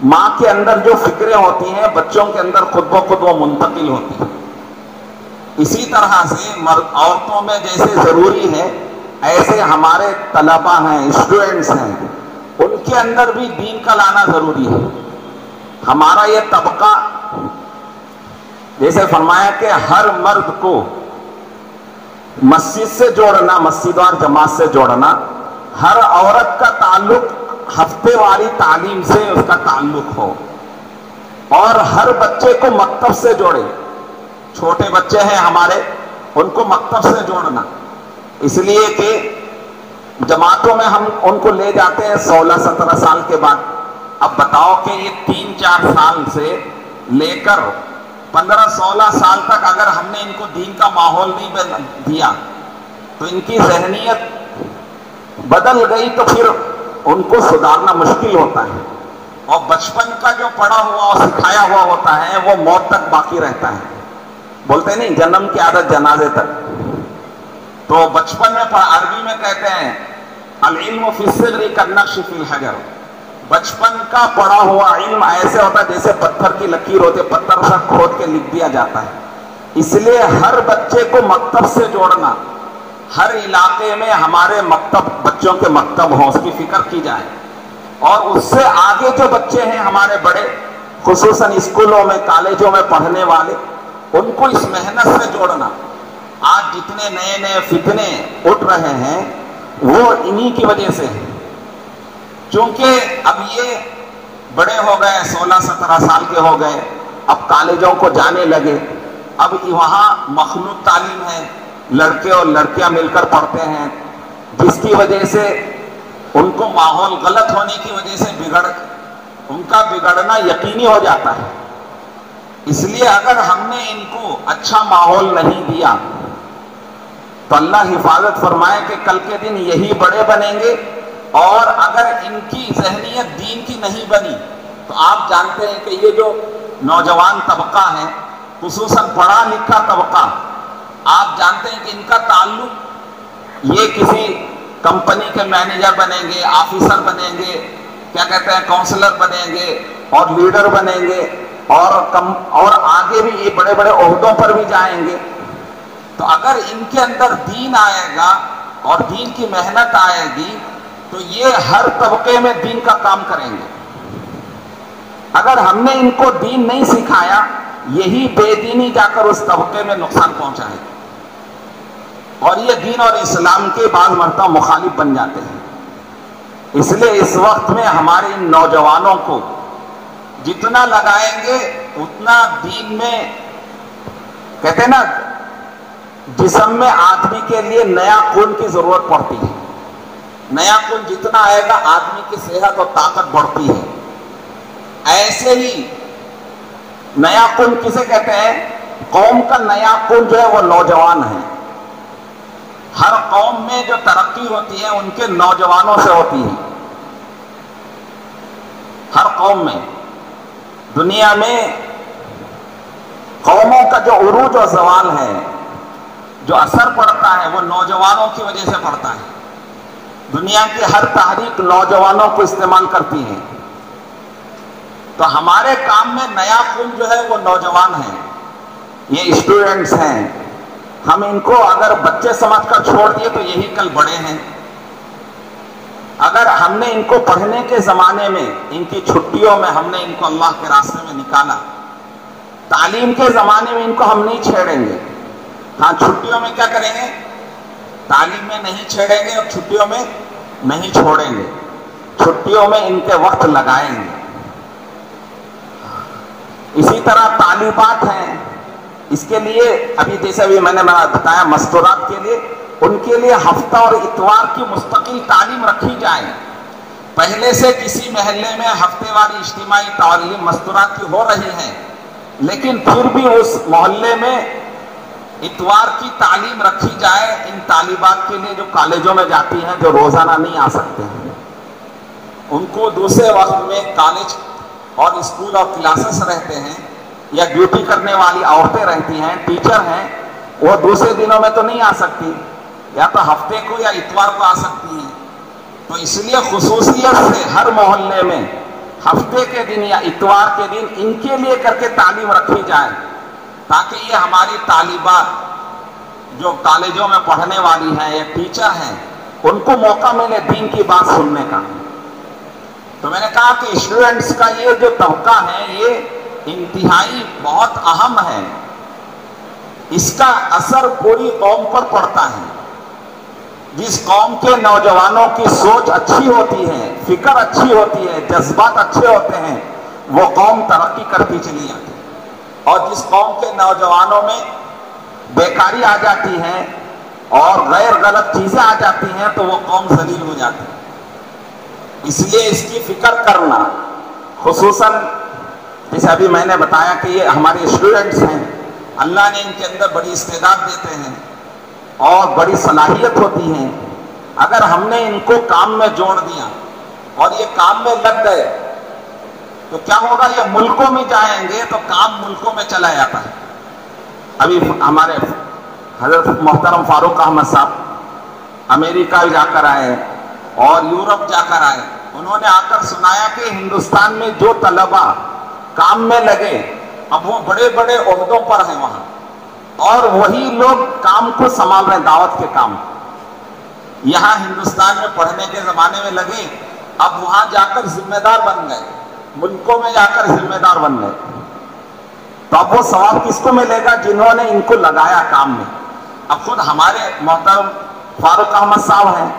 ماں کے اندر جو فکریں ہوتی ہیں بچوں کے اندر خود بخود وہ منتقل ہوتی ہیں۔ اسی طرح سے عورتوں میں جیسے ضروری ہے، ایسے ہمارے طلبہ ہیں، اسٹوڈنٹس ہیں، ان کے اندر بھی دین کا لانا ضروری ہے۔ ہمارا یہ طبقہ، جیسے فرمایا کہ ہر مرد کو مسجد سے جوڑنا، مسجد اور جماعت سے جوڑنا، ہر عورت کا تعلق ہفتے والی تعلیم سے اس کا تعلق ہو، اور ہر بچے کو مکتب سے جوڑے۔ چھوٹے بچے ہیں ہمارے، ان کو مکتب سے جوڑنا، اس لیے کہ جماعتوں میں ہم ان کو لے جاتے ہیں 16-17 سال کے بعد۔ اب بتاؤ کہ یہ 3-4 سال سے لے کر 15-16 سال تک اگر ہم نے ان کو دین کا ماحول نہیں دیا تو ان کی ذہنیت بدل گئی تو پھر ان کو سدھارنا مشکل ہوتا ہے، اور بچپن کا جو پڑھا ہوا اور سکھایا ہوا ہوتا ہے وہ موت تک باقی رہتا ہے۔ بولتے نہیں جنم کی عادت جنازے تک۔ تو بچپن میں عربی میں کہتے ہیں العلم فی الصغر کالنقش فی الحجر، بچپن کا پڑھا ہوا علم ایسے ہوتا ہے جیسے پتھر کی لکیر ہوتی ہے، پتھر سے کھود کے لکھ دیا جاتا ہے۔ اس لیے ہر بچے کو مکتب سے جوڑنا، ہر علاقے میں ہمارے مکتب، بچوں کے مکتب ہوں، اس کی فکر کی جائے، اور اس سے آگے جو بچے ہیں ہمارے بڑے، خصوصاً اسکولوں میں، کالجوں میں پڑھنے والے، ان کو اس محنت سے جوڑنا۔ آج جتنے نئے نئے فتنے اٹھ رہے ہیں وہ انہی کی وجہ سے ہیں، چونکہ اب یہ بڑے ہو گئے، 16-17 سال کے ہو گئے، اب کالجوں کو جانے لگے، اب وہاں مخلوط تعلیم ہے، لڑکے اور لڑکیاں مل کر پڑھتے ہیں، جس کی وجہ سے ان کو ماحول غلط ہونے کی وجہ سے ان کا بگڑنا یقینی ہو جاتا ہے۔ اس لیے اگر ہم نے ان کو اچھا ماحول نہیں دیا تو اللہ حفاظت فرمائے کہ کل کے دن یہی بڑے بنیں گے، اور اگر ان کی ذہنیت دین کی نہیں بنی تو آپ جانتے ہیں کہ یہ جو نوجوان طبقہ ہے، خصوصاً پڑھا لکھا طبقہ، آپ جانتے ہیں کہ ان کا تعلق یہ کسی کمپنی کے مینیجر بنیں گے، آفیسر بنیں گے، کیا کہتے ہیں کونسلر بنیں گے اور لیڈر بنیں گے اور آگے بھی یہ بڑے بڑے عہدوں پر بھی جائیں گے. تو اگر ان کے اندر دین آئے گا اور دین کی محنت آئے گی تو یہ ہر طبقے میں دین کا کام کریں گے. اگر ہم نے ان کو دین نہیں سکھایا، یہی بے دینی جا کر اس طبقے میں نقصان پہنچائے گی اور یہ دین اور اسلام کے بعض مرتبہ مخالف بن جاتے ہیں. اس لیے اس وقت میں ہمارے ان نوجوانوں کو جتنا لگائیں گے اتنا دین میں، کہتے ہیں نا جسم میں آدمی کے لیے نیا خون کی ضرورت پڑتی ہے. نیا خون جتنا آئے گا آدمی کی صحت اور طاقت بڑھتی ہے. ایسے ہی نیا خون کسے کہتے ہیں؟ قوم کا نیا خون جو ہے وہ نوجوان ہے. ہر قوم میں جو ترقی ہوتی ہے ان کے نوجوانوں سے ہوتی ہے. ہر قوم میں، دنیا میں قوموں کا جو عروج و زوال ہے، جو اثر پڑتا ہے وہ نوجوانوں کی وجہ سے پڑتا ہے. دنیا کی ہر تحریک نوجوانوں کو استعمال کرتی ہے. تو ہمارے کام میں نیا خون جو ہے وہ نوجوان ہیں، یہ اسٹوڈنٹس ہیں. ہم ان کو اگر بچے سمجھ کر چھوڑ دیے تو یہی کل بڑے ہیں. اگر ہم نے ان کو پڑھنے کے زمانے میں، ان کی چھٹیوں میں ہم نے ان کو اللہ کے راستے میں نکالا، تعلیم کے زمانے میں ان کو ہم نہیں چھیڑیں گے. ہاں چھٹیوں میں کیا کریں گے؟ تعلیم میں نہیں چھیڑیں گے اور چھٹیوں میں نہیں چھوڑیں گے. چھٹیوں میں ان کے وقت لگائیں گے. اسی طرح طالبات ہیں، اس کے لیے ابھی جیسے ابھی میں نے بتایا مستورات کے لیے، ان کے لیے ہفتہ اور اتوار کی مستقل تعلیم رکھی جائے. پہلے سے کسی محلے میں ہفتے واری اجتماعی تعلیم مستورات کی ہو رہی ہے، لیکن پھر بھی اس محلے میں اتوار کی تعلیم رکھی جائے ان طالبات کے لیے جو کالجوں میں جاتی ہیں، جو روزانہ نہیں آ سکتے ہیں. ان کو دوسرے وقت میں کالج اور اسکول اور کلاسز رہتے ہیں، یا ڈیوٹی کرنے والی عورتیں رہتی ہیں، ٹیچر ہیں، وہ دوسرے دنوں میں تو نہیں آ سکتی، یا تو ہفتے کو یا اتوار کو آ سکتی ہیں. تو اس لیے خصوصیت سے ہر محلے میں ہفتے کے دن یا اتوار کے دن ان کے لیے کر کے تعلیم رکھی جائے، تاکہ یہ ہماری طالبات جو کالجوں میں پڑھنے والی ہیں یا ٹیچر ہیں ان کو موقع ملے دین کی بات سننے کا. تو میں نے کہا کہ اسٹوڈنٹس کا یہ جو طبقہ ہے یہ انتہائی بہت اہم ہے. اس کا اثر پوری قوم پر پڑتا ہے. جس قوم کے نوجوانوں کی سوچ اچھی ہوتی ہے، فکر اچھی ہوتی ہے، جذبات اچھے ہوتے ہیں، وہ قوم ترقی کرتی چلی جاتی ہے. اور جس قوم کے نوجوانوں میں بیکاری آ جاتی ہے اور غیر غلط چیزیں آ جاتی ہیں تو وہ قوم ذلیل ہو جاتی ہے. اس لیے اس کی فکر کرنا، خصوصاً جیسے ابھی میں نے بتایا کہ یہ ہمارے اسٹوڈنٹس ہیں، اللہ نے ان کے اندر بڑی استعداد دیتے ہیں اور بڑی صلاحیت ہوتی ہے. اگر ہم نے ان کو کام میں جوڑ دیا اور یہ کام میں لگ گئے تو کیا ہوگا؟ یہ ملکوں میں جائیں گے تو کام ملکوں میں چلا جاتا ہے. ابھی ہمارے حضرت محترم فاروق احمد صاحب امریکہ جا کر آئے اور یورپ جا کر آئے. انہوں نے آ کر سنایا کہ ہندوستان میں جو طلبہ کام میں لگے اب وہ بڑے بڑے عہدوں پر ہیں وہاں، اور وہی لوگ کام کو سنبھال رہے ہیں، دعوت کے کام. یہاں ہندوستان میں پڑھنے کے زمانے میں لگے، اب وہاں جا کر ذمہ دار بن گئے، ملکوں میں جا کر ذمہ دار بن گئے. تو اب وہ ثواب کس کو ملے گا؟ جنہوں نے ان کو لگایا کام میں. اب خود ہمارے محترم فاروق احمد صاحب ہیں،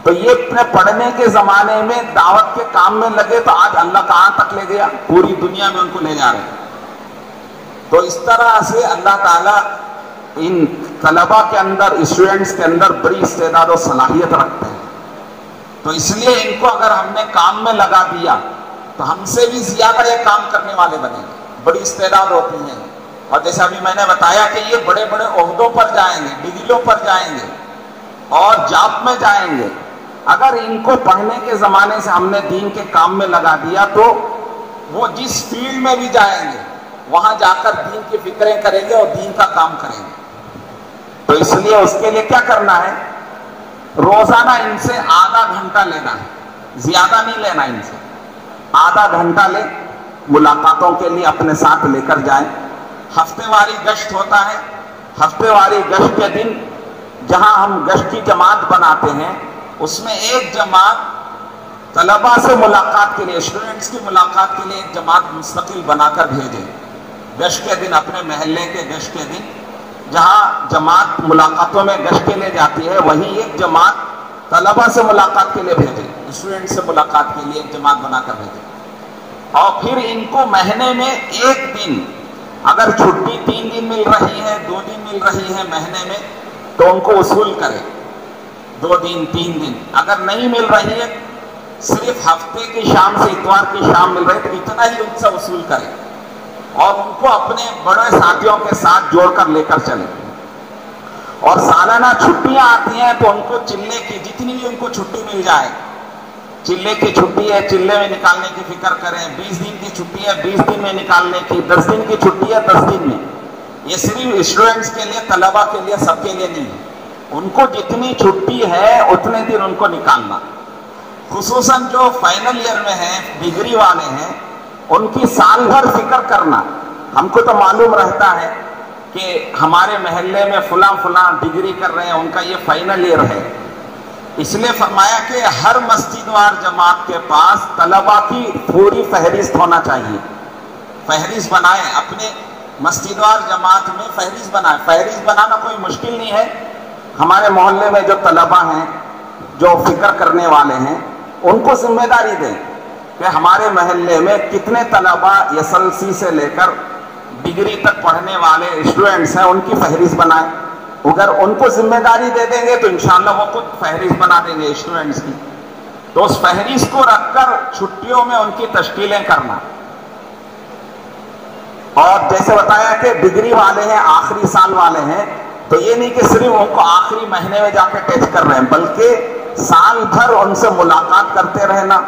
تو یہ اپنے پڑھنے کے زمانے میں دعوت کے کام میں لگے تو آج اللہ کہاں تک لے گیا؟ پوری دنیا میں ان کو لے جا رہے ہیں. تو اس طرح سے اللہ تعالیٰ ان طلبہ کے اندر، اسٹوڈنٹس کے اندر بڑی استعداد و صلاحیت رکھتے ہیں. تو اس لیے ان کو اگر ہم نے کام میں لگا دیا تو ہم سے بھی زیادہ یہ کام کرنے والے بنیں گے. بڑی استعداد ہوتی ہیں. اور جیسے ابھی میں نے بتایا کہ یہ بڑے بڑے عہدوں پر جائیں گے، ڈگریوں پر جائیں گے اور جاب میں جائیں گے. اگر ان کو پڑھنے کے زمانے سے ہم نے دین کے کام میں لگا دیا تو وہ جس فیلڈ میں بھی جائیں گے وہاں جا کر دین کی فکریں کریں گے اور دین کا کام کریں گے. تو اس لیے اس کے لیے کیا کرنا ہے؟ روزانہ ان سے آدھا گھنٹہ لینا ہے, زیادہ نہیں لینا, ان سے آدھا گھنٹہ لے, ملاقاتوں کے لیے اپنے ساتھ لے کر جائیں. ہفتے واری گشت ہوتا ہے, ہفتے واری گشت کے دن جہاں ہم گشت کی جماعت بناتے ہیں اس میں ایک جماعت طلباء سے ملاقات کے لیے, اسٹوڈنٹس کی ملاقات کے لیے ایک جماعت مستقل بنا کر بھیجیں. گشت کے دن, اپنے محلے کے گشت کے دن جہاں جماعت ملاقاتوں میں گشت کے لیے جاتی ہے, وہیں ایک جماعت طلباء سے ملاقات کے لیے بھیجیں, اسٹوڈنٹ سے ملاقات کے لیے ایک جماعت بنا کر بھیجیں. اور پھر ان کو مہینے میں ایک دن, اگر چھٹی 3 دن مل رہی ہے, 2 دن مل رہی ہے مہینے میں, تو ان کو وصول کرے 2 دن 3 دن. اگر نہیں مل رہی ہے, صرف ہفتے کی شام سے اتوار کی شام مل رہی ہے, تو اتنا ہی ان سے وصول کرے اور ان کو اپنے بڑے ساتھیوں کے ساتھ جوڑ کر لے کر چلے. اور سالانہ چھٹیاں آتی ہیں تو ان کو چلے کی جتنی بھی ان کو چھٹی مل جائے, چلے کی چھٹی ہے چلے میں نکالنے کی فکر کریں, 20 دن کی چھٹی ہے 20 دن میں نکالنے کی, 10 دن کی چھٹی ہے 10 دن میں. یہ صرف اسٹوڈنٹس کے لیے, طلباء کے لیے, سب کے لیے نہیں ہے. ان کو جتنی چھٹی ہے اتنے دن ان کو نکالنا. خصوصاً جو فائنل ایئر میں ہیں, ڈگری والے ہیں, ان کی سال بھر فکر کرنا. ہم کو تو معلوم رہتا ہے کہ ہمارے محلے میں فلاں فلاں ڈگری کر رہے ہیں, ان کا یہ فائنل ایئر ہے. اس لیے فرمایا کہ ہر مسجد وار جماعت کے پاس طلباء کی پوری فہرست ہونا چاہیے. فہرست بنائیں, اپنے مسجد وار جماعت میں فہرست بنائیں. فہرست بنانا کوئی مشکل نہیں ہے. ہمارے محلے میں جو طلباء ہیں, جو فکر کرنے والے ہیں, ان کو ذمہ داری دیں کہ ہمارے محلے میں کتنے طلباء SLC سے لے کر ڈگری تک پڑھنے والے اسٹوڈنٹس ہیں, ان کی فہرست بنائیں. اگر ان کو ذمہ داری دے دیں گے تو انشاءاللہ وہ خود فہرست بنا دیں گے اسٹوڈنٹس کی. تو اس فہرست کو رکھ کر چھٹیوں میں ان کی تشکیلیں کرنا. اور جیسے بتایا کہ ڈگری والے ہیں, آخری سال والے ہیں, تو یہ نہیں کہ صرف ان کو آخری مہینے میں جا کے ٹیسٹ کر رہے ہیں, بلکہ سال بھر ان سے ملاقات کرتے رہنا.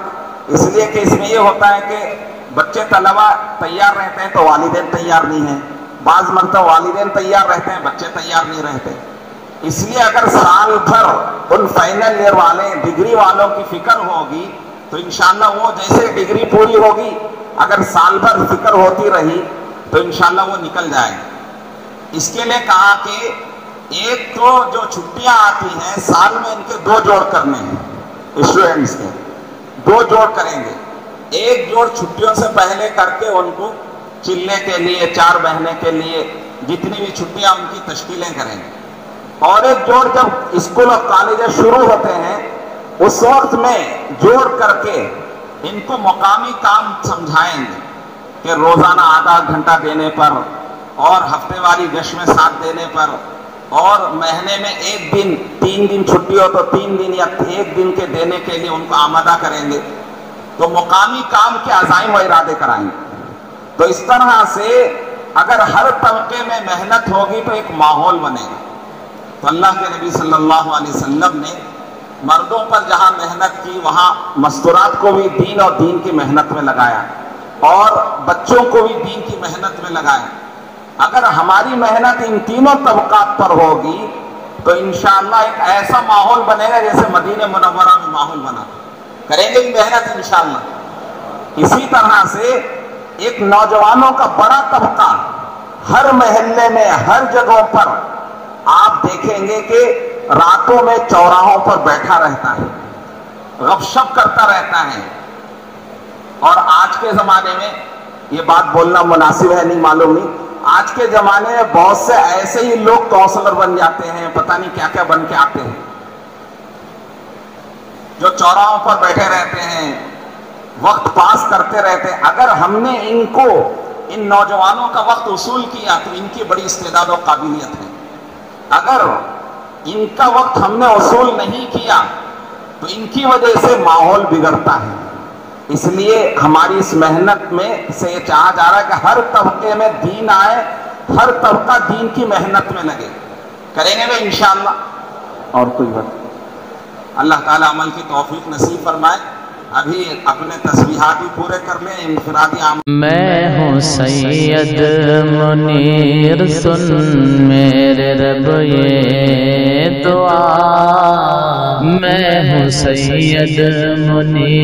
اس لیے کہ اس میں یہ ہوتا ہے کہ بچے طلباء تیار رہتے ہیں تو والدین تیار نہیں ہیں, بعض مرتبہ والدین تیار رہتے ہیں, بچے تیار نہیں رہتے. اس لیے اگر سال بھر ان فائنل ایئر والے ڈگری والوں کی فکر ہوگی تو انشاءاللہ وہ جیسے ڈگری پوری ہوگی, اگر سال بھر فکر ہوتی رہی تو انشاءاللہ وہ نکل جائے گی. اس کے لیے کہا کہ ایک تو جو چھٹیاں آتی ہیں سال میں ان کے 2 جوڑ کرنے ہیں, اسٹوڈنٹس کے 2 جوڑ کریں گے. ایک جوڑ چھٹیوں سے پہلے کر کے ان کو چلنے کے لیے 4 مہینے کے لیے جتنی بھی چھٹیاں ان کی تشکیلیں کریں گے. اور ایک جوڑ جب اسکول اور کالجز شروع ہوتے ہیں اس وقت میں جوڑ کر کے ان کو مقامی کام سمجھائیں گے کہ روزانہ آدھا گھنٹہ دینے پر, اور ہفتے واری گشت میں ساتھ دینے پر, اور مہینے میں ایک دن, 3 دن چھٹی ہو تو 3 دن یا 1 دن کے دینے کے لیے ان کو آمادہ کریں گے. تو مقامی کام کے عزائم و ارادے کرائیں گے. تو اس طرح سے اگر ہر طبقے میں محنت ہوگی تو ایک ماحول بنے گا. تو اللہ کے نبی صلی اللہ علیہ وسلم نے مردوں پر جہاں محنت کی وہاں مستورات کو بھی دین اور دین کی محنت میں لگایا, اور بچوں کو بھی دین کی محنت میں لگایا. اگر ہماری محنت ان تینوں طبقات پر ہوگی تو انشاءاللہ ایک ایسا ماحول بنے گا جیسے مدینہ منورہ میں ماحول بنا. کریں گے محنت انشاءاللہ. اسی طرح سے ایک نوجوانوں کا بڑا طبقہ ہر محلے میں, ہر جگہوں پر آپ دیکھیں گے کہ راتوں میں چوراہوں پر بیٹھا رہتا ہے, گپ شپ کرتا رہتا ہے. اور آج کے زمانے میں یہ بات بولنا مناسب ہے نہیں معلوم نہیں, آج کے زمانے میں بہت سے ایسے ہی لوگ کونسلر بن جاتے ہیں, پتہ نہیں کیا کیا بن کے آتے ہیں, جو چوراہوں پر بیٹھے رہتے ہیں, وقت پاس کرتے رہتے ہیں. اگر ہم نے ان کو, ان نوجوانوں کا وقت وصول کیا تو ان کی بڑی استعداد و قابلیت ہے. اگر ان کا وقت ہم نے وصول نہیں کیا تو ان کی وجہ سے ماحول بگڑتا ہے. اس لیے ہماری اس محنت میں سے یہ چاہا جا رہا ہے کہ ہر طبقے میں دین آئے, ہر طبقہ دین کی محنت میں لگے. کریں گے بھائی انشاءاللہ. اور کوئی بات, اللہ تعالیٰ عمل کی توفیق نصیب فرمائے. ابھی اپنے تسبیحات بھی پورے کر لیں انفرادی عام. میں ہوں سید منیر سن میرے رب یہ دعا، میں ہوں سید منیر